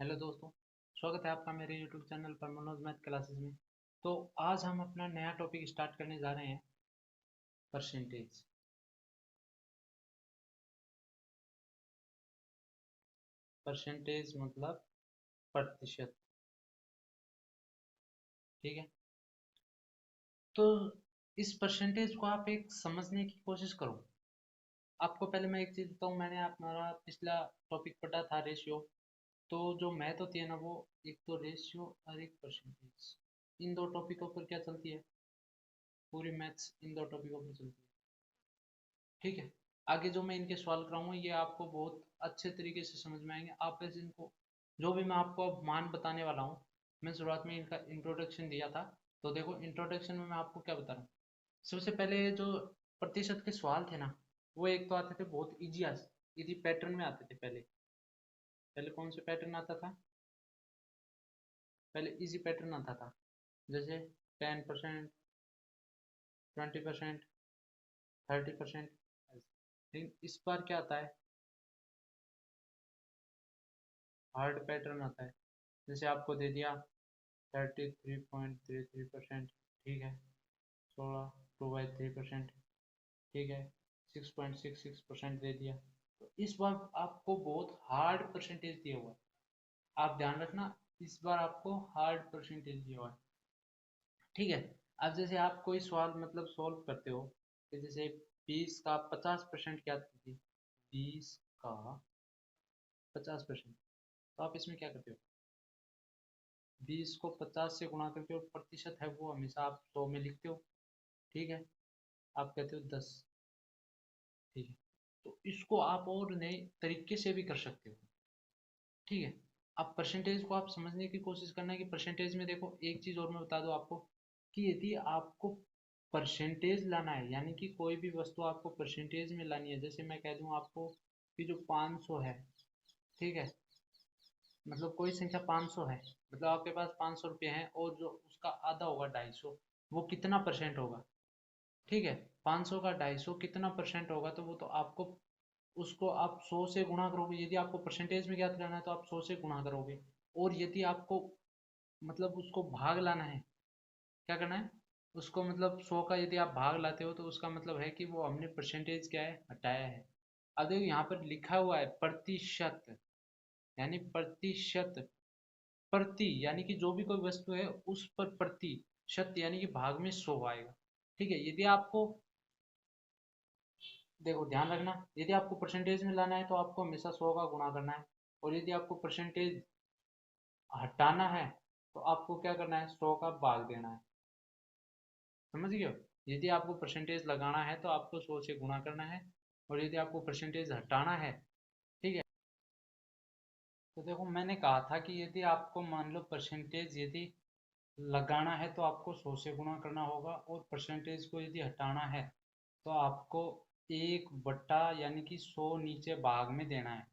Hello दोस्तों। स्वागत है आपका मेरे यूट्यूब चैनल पर मनोज मैथ क्लासेस में। तो आज हम अपना नया टॉपिक स्टार्ट करने जा रहे हैं, परसेंटेज। परसेंटेज मतलब प्रतिशत। ठीक है। तो इस परसेंटेज को आप एक समझने की कोशिश करो। आपको पहले मैं एक चीज़ बताऊँ, मैंने हमारा पिछला टॉपिक पढ़ा था रेशियो। तो जो मैथ होती है ना, वो एक तो रेशियो और एक परसेंटेज, इन दो टॉपिकों पर क्या चलती है, पूरी मैथ्स इन दो टॉपिकों पर चलती है। ठीक है। आगे जो मैं इनके सवाल कराऊंगा ये आपको बहुत अच्छे तरीके से समझ में आएंगे। आप वैसे इनको, जो भी मैं आपको अब मान बताने वाला हूँ, मैं शुरुआत में इनका इंट्रोडक्शन दिया था। तो देखो, इंट्रोडक्शन में मैं आपको क्या बता रहा हूँ। सबसे पहले जो प्रतिशत के सवाल थे ना, वो एक तो आते थे बहुत इजी पैटर्न में आते थे। पहले पहले कौन से पैटर्न आता था? पहले इजी पैटर्न आता था, जैसे 10%, 20%, 30%। लेकिन इस बार क्या आता है, हार्ड पैटर्न आता है। जैसे आपको दे दिया 33.33%। ठीक है। 16 2/3%। ठीक है। 6.66% दे दिया। तो इस बार आपको बहुत हार्ड परसेंटेज दिया हुआ है। आप ध्यान रखना, इस बार आपको हार्ड परसेंटेज दिया हुआ है। ठीक है। अब जैसे आप कोई सवाल मतलब सॉल्व करते हो, कि जैसे 20 का 50% क्या थी? 20 का 50%। तो आप इसमें क्या करते हो, 20 को 50 से गुणा करके, और प्रतिशत है वो हमेशा आप 100 में लिखते हो। ठीक है। आप कहते हो 10। ठीक है। तो इसको आप और नए तरीके से भी कर सकते हो। ठीक है। आप परसेंटेज को आप समझने की कोशिश करना है कि परसेंटेज में देखो, एक चीज़ और मैं बता दूं आपको, कि यदि आपको परसेंटेज लाना है, यानी कि कोई भी वस्तु आपको परसेंटेज में लानी है, जैसे मैं कह दूं आपको कि जो 500 है, ठीक है, मतलब कोई संख्या 500 है, मतलब आपके पास 500 रुपये हैं, और जो उसका आधा होगा 250, वो कितना परसेंट होगा? ठीक है। 500 का 250 कितना परसेंट होगा? तो वो तो आपको, उसको आप 100 से गुणा करोगे। यदि आपको परसेंटेज में ज्ञात करना है तो आप 100 से गुणा करोगे। और यदि आपको मतलब उसको भाग लाना है, क्या करना है, उसको मतलब 100 का यदि आप भाग लाते हो, तो उसका मतलब है कि वो हमने परसेंटेज क्या है, हटाया है। अब देखो, यहाँ पर लिखा हुआ है प्रतिशत, यानी प्रतिशत, प्रति यानी कि जो भी कोई वस्तु है उस पर प्रतिशत यानी कि भाग में 100 आएगा। ठीक है। यदि आपको, देखो ध्यान रखना, यदि आपको परसेंटेज में लाना है तो आपको हमेशा 100 का गुणा करना है। और यदि आपको परसेंटेज हटाना है तो आपको क्या करना है, 100 का भाग देना है। समझ गए हो? यदि आपको परसेंटेज लगाना है तो आपको 100 से गुणा करना है, और यदि आपको परसेंटेज हटाना है, ठीक है, तो देखो मैंने कहा था कि यदि आपको मान लो परसेंटेज यदि लगाना है तो आपको 100 से गुणा करना होगा, और परसेंटेज को यदि हटाना है तो आपको एक बट्टा यानी कि 100 नीचे भाग में देना है।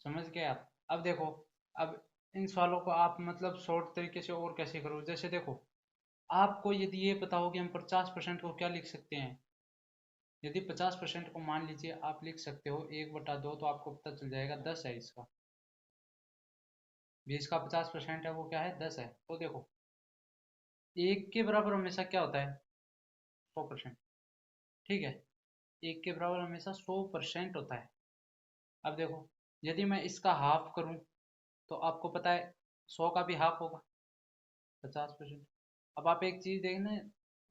समझ गए आप? अब देखो, अब इन सवालों को आप मतलब शॉर्ट तरीके से और कैसे करो, जैसे देखो, आपको यदि ये पता हो कि हम 50% को क्या लिख सकते हैं, यदि 50% को मान लीजिए आप लिख सकते हो 1/2, तो आपको पता चल जाएगा 10 है इसका। 20 का 50% है वो क्या है, 10 है। तो देखो, एक के बराबर हमेशा क्या होता है, 100%। ठीक है। एक के बराबर हमेशा 100% होता है। अब देखो, यदि मैं इसका हाफ करूं, तो आपको पता है 100 का भी हाफ होगा, 50%। अब आप एक चीज देखना,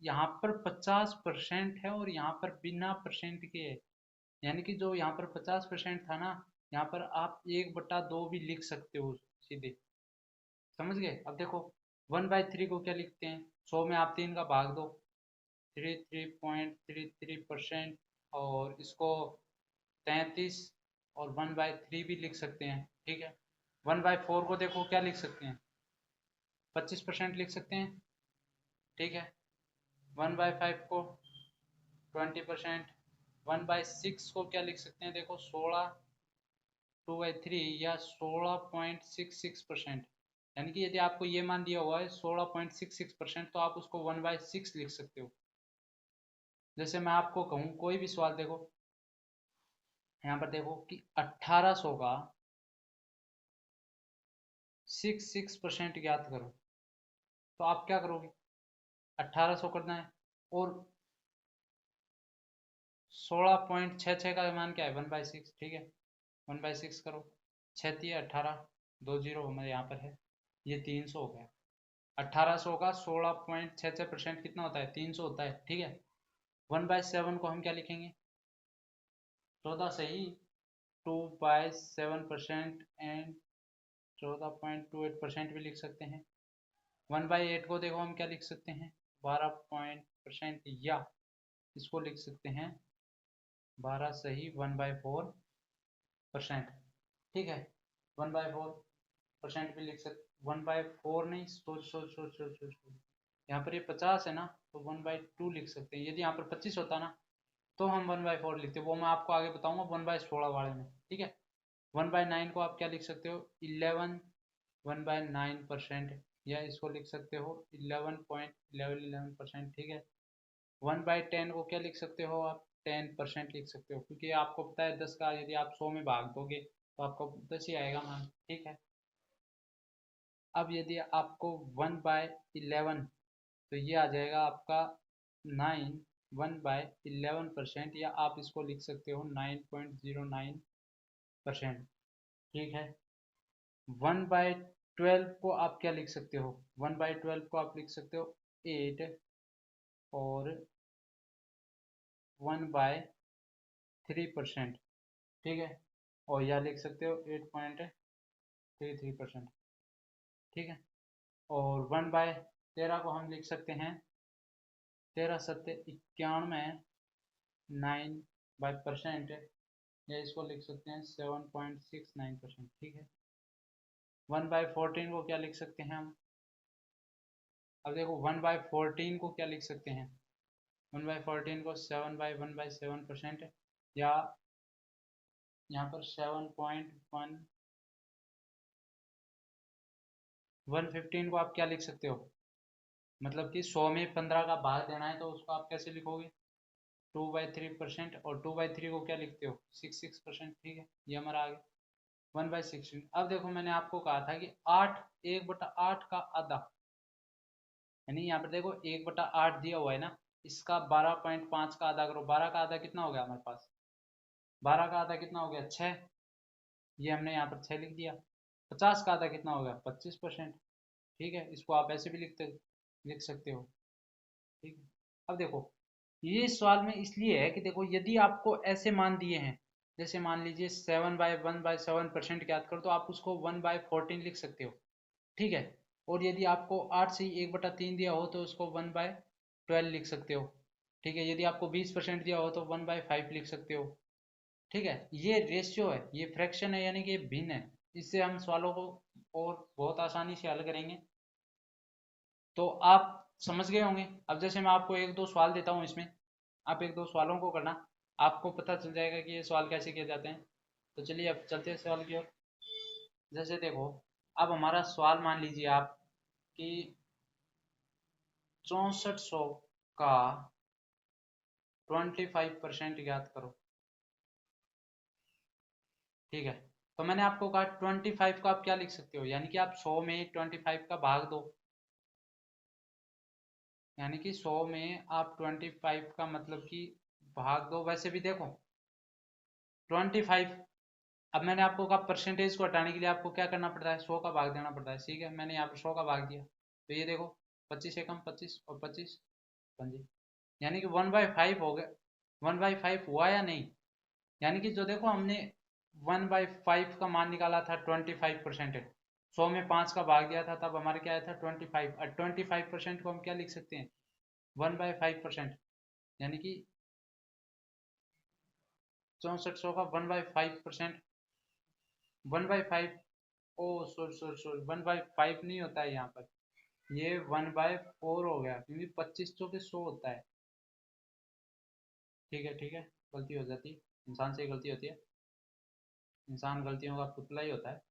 यहाँ पर 50% है और यहाँ पर बिना परसेंट के है। यानी कि जो यहाँ पर 50% था ना, यहाँ पर आप 1/2 भी लिख सकते हो सीधे। समझ गए? अब देखो, 1/3 को क्या लिखते हैं, 100 में आप 3 का भाग दो, 33.33%, और इसको 33, और 1/3 भी लिख सकते हैं। ठीक है। 1/4 को देखो क्या लिख सकते हैं, 25% लिख सकते हैं। ठीक है। 1/5 को 20%। 1/6 को क्या लिख सकते हैं, देखो 16, 2/3 या 16.66%। यानी कि यदि आपको ये मान दिया हुआ है 16.66%, तो आप उसको 1/6 लिख सकते हो। जैसे मैं आपको कहूँ कोई भी सवाल, देखो यहाँ पर देखो कि 1800 का 66% ज्ञात करो। तो आप क्या करोगे, 1800 करना है और 16.66 का मान क्या है, 1/6, ठीक है 1/6 करो, 6×18 2 जीरो हमारे यहाँ पर है, ये 300 हो गया। 1800 का 16.66% कितना होता है, 300 होता है, ठीक है। 1/7 को हम क्या लिखेंगे, 14 सही, 2/7% एंड 14.28% भी लिख सकते हैं। 1/8 को देखो हम क्या लिख सकते हैं, 12% या इसको लिख सकते हैं 12 सही 1/4%, ठीक है 1/4% भी लिख सकते, 1/4 नहीं, सोच सोच सोच सोच सोच, यहाँ पर ये 50 है ना, तो 1/2 लिख सकते हैं। यदि यहाँ पर 25 होता ना तो हम 1/4 लिखते, वो मैं आपको आगे बताऊंगा 1/16 वाले में, ठीक है। 1/9 को आप क्या लिख सकते हो, 11 1/9%, या इसको लिख सकते हो 11.11%, ठीक है। 1/10 को क्या लिख सकते हो आप, 10% लिख सकते हो, क्योंकि आपको पता है 10 का यदि आप 100 में भाग दोगे तो आपको 10 ही आएगा मान, ठीक है। अब यदि आपको 1/11, तो ये आ जाएगा आपका 9, 1/11%, या आप इसको लिख सकते हो 9.09%, ठीक है। 1/12 को आप क्या लिख सकते हो, 1/12 को आप लिख सकते हो 8 और 1/3%, ठीक है, और यह लिख सकते हो 8.33%, ठीक है। और 1/13 को हम लिख सकते हैं 13×7=91, 9/%, या इसको लिख सकते हैं 7.69%, ठीक है। 1/14 को क्या लिख सकते हैं हम, अब देखो 1/14 को क्या लिख सकते हैं, 1/14 को 7/1/7%, या यहाँ पर 115 को आप क्या लिख सकते हो, मतलब कि 100 में 15 का भाग देना है तो उसको आप कैसे लिखोगे, 2/3%, और 2/3 को क्या लिखते हो 66%, ठीक है, ये हमारा आ गया 1/16। अब देखो मैंने आपको कहा था कि 8 1/8 का आधा, यानी यहाँ पर देखो 1/8 दिया हुआ है ना, इसका 12.5 का आधा करो, 12 का आधा कितना हो गया हमारे पास, 12 का आधा कितना हो गया 6, ये हमने यहाँ पर 6 लिख दिया। 50 का आधा कितना हो गया 25%, ठीक है, इसको आप ऐसे भी लिख सकते हो, ठीक है। अब देखो ये सवाल में इसलिए है कि देखो यदि आपको ऐसे मान दिए हैं, जैसे मान लीजिए 7/1/7% ज्ञात करो, तो आप उसको 1/14 लिख सकते हो, ठीक है। और यदि आपको 8 से 1/3 दिया हो तो उसको 1/12 लिख सकते हो, ठीक है। यदि आपको 20% दिया हो तो 1/5 लिख सकते हो, ठीक है। ये रेशियो है, ये फ्रैक्शन है, यानी कि ये भिन्न है, इससे हम सवालों को और बहुत आसानी से हल करेंगे। तो आप समझ गए होंगे। अब जैसे मैं आपको एक दो सवाल देता हूँ, इसमें आप एक दो सवालों को करना, आपको पता चल जाएगा कि ये सवाल कैसे किए जाते हैं। तो चलिए अब चलते हैं सवाल की ओर। जैसे देखो, अब हमारा सवाल मान लीजिए आप कि 6400 का 25% ज्ञात करो, ठीक है। तो मैंने आपको कहा 25 को आप क्या लिख सकते हो, यानी कि आप 100 में 25 का भाग दो, यानी कि 100 में आप 25 का मतलब कि भाग दो। वैसे भी देखो 25, अब मैंने आपको कहा परसेंटेज को हटाने के लिए आपको क्या करना पड़ता है, 100 का भाग देना पड़ता है, ठीक है। मैंने यहाँ पर 100 का भाग दिया, तो ये देखो 25 एकम 25 और 25 पंजी, यानी कि 1/5 हो गया, 1/5 हुआ या नहीं, यानी कि जो देखो हमने 1/5 का मान निकाला था 25%, 100 में 5 का भाग दिया था, तब हमारे क्या आया था 25, और 25% को हम क्या लिख सकते हैं 1/5%, यानी कि 6400 का 1/5%, 1/5, ओ सॉरी सॉरी सॉरी 1/5 नहीं होता है यहाँ पर, ये 1/4 हो गया, क्योंकि 25 चौके 100 होता है, ठीक है ठीक है, गलती हो जाती है, इंसान से गलती होती है, इंसान गलतियों का पुतला ही होता है,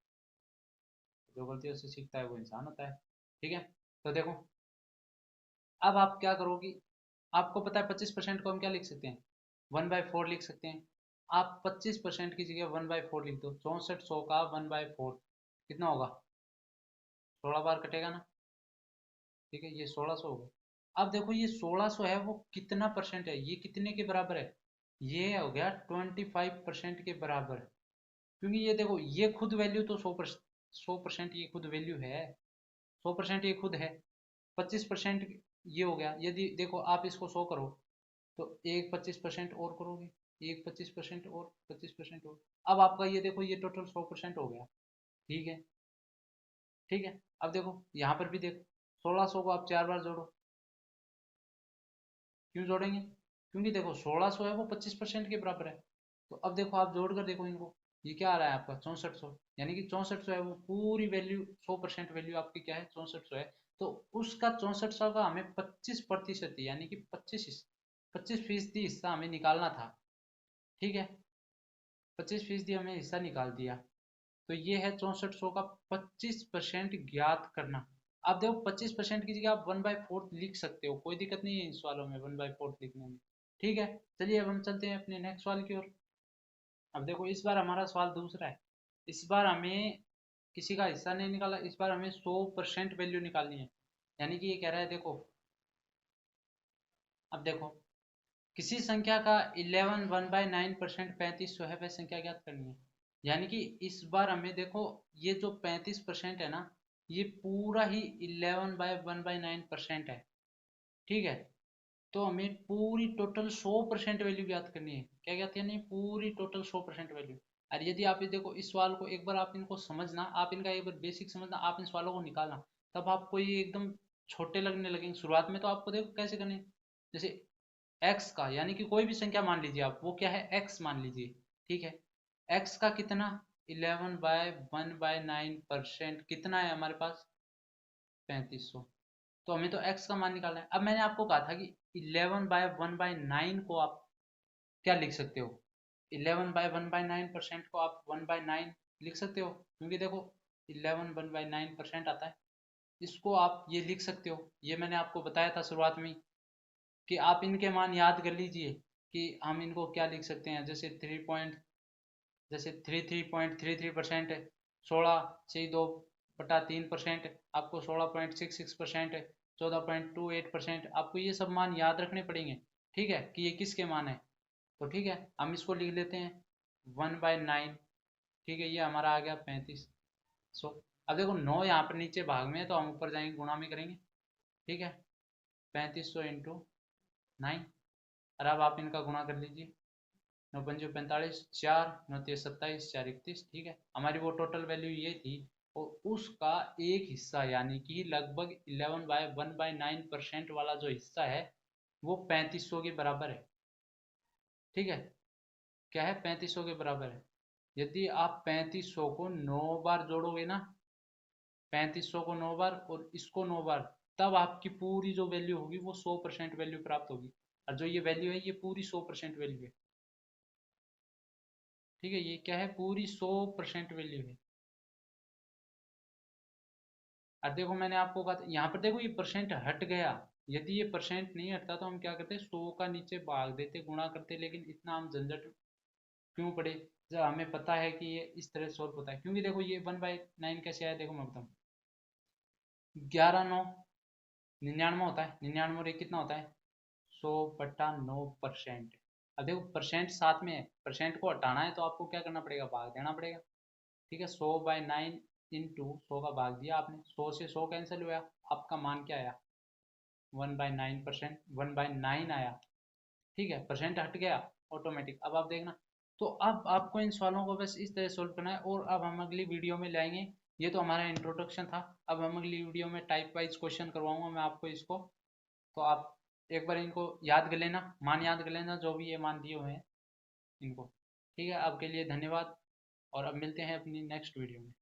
जो गलतियों से सीखता है वो इंसान होता है, ठीक है। तो देखो अब आप क्या करोगी, आपको पता है 25% को हम क्या लिख सकते हैं 1/4 लिख सकते हैं। आप 25% की जगह 1/4 लिख दो, 6400 का 1/4 कितना होगा 16 बार कटेगा ना, ठीक है, ये 1600 हो गया। अब देखो ये 1600 है वो कितना परसेंट है, ये कितने के बराबर है, ये हो गया 25% के बराबर। क्योंकि ये देखो ये खुद वैल्यू तो 100% ये खुद वैल्यू है, 100% ये खुद है। 25% ये हो गया, यदि देखो आप इसको 100 करो तो एक 25% और करोगे, एक 25% और 25% और, अब आपका ये देखो ये टोटल 100% हो गया। ठीक है, ठीक है। अब देखो यहाँ पर भी देखो 1600 को आप 4 बार जोड़ो। क्यों जोड़ेंगे, क्योंकि देखो 1600 है वो 25% के बराबर है। तो अब देखो आप जोड़ कर देखो इनको, ये क्या आ रहा है आपका 6400, यानी कि 6400 है वो पूरी वैल्यू, 100% वैल्यू आपकी क्या है 6400 है। तो उसका 6400 का हमें 25% यानी कि 25% हिस्सा हमें निकालना था। ठीक है, 25% हमें हिस्सा निकाल दिया। तो ये है 6400 का 25% ज्ञात करना। आप देखो 25% की जगह आप 1/4 लिख सकते हो, कोई दिक्कत नहीं है इन सवालों में 1/4 लिखने में। ठीक है, चलिए अब हम चलते हैं अपने नेक्स्ट सवाल की ओर। अब देखो इस बार हमारा सवाल दूसरा है। इस बार हमें किसी का हिस्सा नहीं निकाला, इस बार हमें 100% वैल्यू निकालनी है। यानी कि ये कह रहा है देखो, अब देखो किसी संख्या का 11 1/9% 3500 है, वह संख्या ज्ञात करनी है। यानी कि इस बार हमें देखो ये जो 35% है ना, ये पूरा ही 11/1/9% है। ठीक है, तो हमें पूरी टोटल 100% वैल्यू ज्ञात करनी है। क्या ज्ञात करनी है, पूरी टोटल 100% वैल्यू। और यदि आप ये देखो इस सवाल को एक बार आप इनको समझना, आप इनका एक बार बेसिक समझना, आप इन सवालों को निकालना, तब आपको ये एकदम छोटे लगने लगेंगे। शुरुआत में तो आपको देखो कैसे करने, जैसे एक्स का, यानी कि कोई भी संख्या मान लीजिए आप, वो क्या है एक्स मान लीजिए। ठीक है, एक्स का कितना 11/1/9% कितना है हमारे पास 3500। तो हमें तो एक्स का मान निकालना है। अब मैंने आपको कहा था कि 11/1/9 को आप क्या लिख सकते हो, 11/1/9% को आप 1/9 लिख सकते हो, क्योंकि देखो 11 1/9% आता है। इसको आप ये लिख सकते हो, ये मैंने आपको बताया था शुरुआत में कि आप इनके मान याद कर लीजिए कि हम इनको क्या लिख सकते हैं। जैसे 33.33% 16/2/3%, आपको 16.66%, 14.28%, आपको ये सब मान याद रखने पड़ेंगे। ठीक है, कि ये किसके मान है। तो ठीक है, हम इसको लिख लेते हैं 1/9। ठीक है, ये हमारा आ गया 3500। अब देखो 9 यहाँ पर नीचे भाग में है तो हम ऊपर जाएंगे गुणा में करेंगे। ठीक है, 3500 इंटू 9, और अब आप इनका गुणा कर लीजिए। 9×5 = 45, 4 9 27, 4 31। ठीक है, हमारी वो टोटल वैल्यू ये थी, और उसका एक हिस्सा यानी कि लगभग 11/1/9% वाला जो हिस्सा है वो 3500 के बराबर है। ठीक है, क्या है 3500 के बराबर है। यदि आप 3500 को 9 बार जोड़ोगे ना, 3500 को 9 बार और इसको 9 बार, तब आपकी पूरी जो वैल्यू होगी वो 100% वैल्यू प्राप्त होगी। और जो ये वैल्यू है ये पूरी 100% वैल्यू है। ठीक है, ये क्या है पूरी 100% वैल्यू है। अब देखो मैंने आपको कहा था यहाँ पर देखो ये परसेंट हट गया। यदि ये परसेंट नहीं हटता तो हम क्या करते 100 का नीचे भाग देते, गुणा करते, लेकिन इतना हम झंझट क्यों पड़े जब हमें पता है कि ये इस तरह सॉल्व होता है। क्योंकि देखो ये 1/9 कैसे आया, देखो मैं बताऊँ। 11 9 99 होता है, 99 और एक कितना होता है 100/9%। अब देखो परसेंट साथ में है, परसेंट को हटाना है तो आपको क्या करना पड़ेगा, भाग देना पड़ेगा। ठीक है, 100/9 इंटू 100 का भाग दिया आपने, 100 से 100 कैंसिल हुआ, आपका मान क्या आया 1/9%, 1/9 आया। ठीक है, परसेंट हट गया ऑटोमेटिक। अब आप देखना, तो अब आपको इन सवालों को बस इस तरह सोल्व करना है, और अब हम अगली वीडियो में लाएंगे। ये तो हमारा इंट्रोडक्शन था, अब हम अगली वीडियो में टाइप वाइज क्वेश्चन करवाऊंगा मैं आपको इसको। तो आप एक बार इनको याद कर लेना, मान याद कर लेना जो भी ये मान दिए हुए हैं इनको। ठीक है, आपके लिए धन्यवाद, और अब मिलते हैं अपनी नेक्स्ट वीडियो में।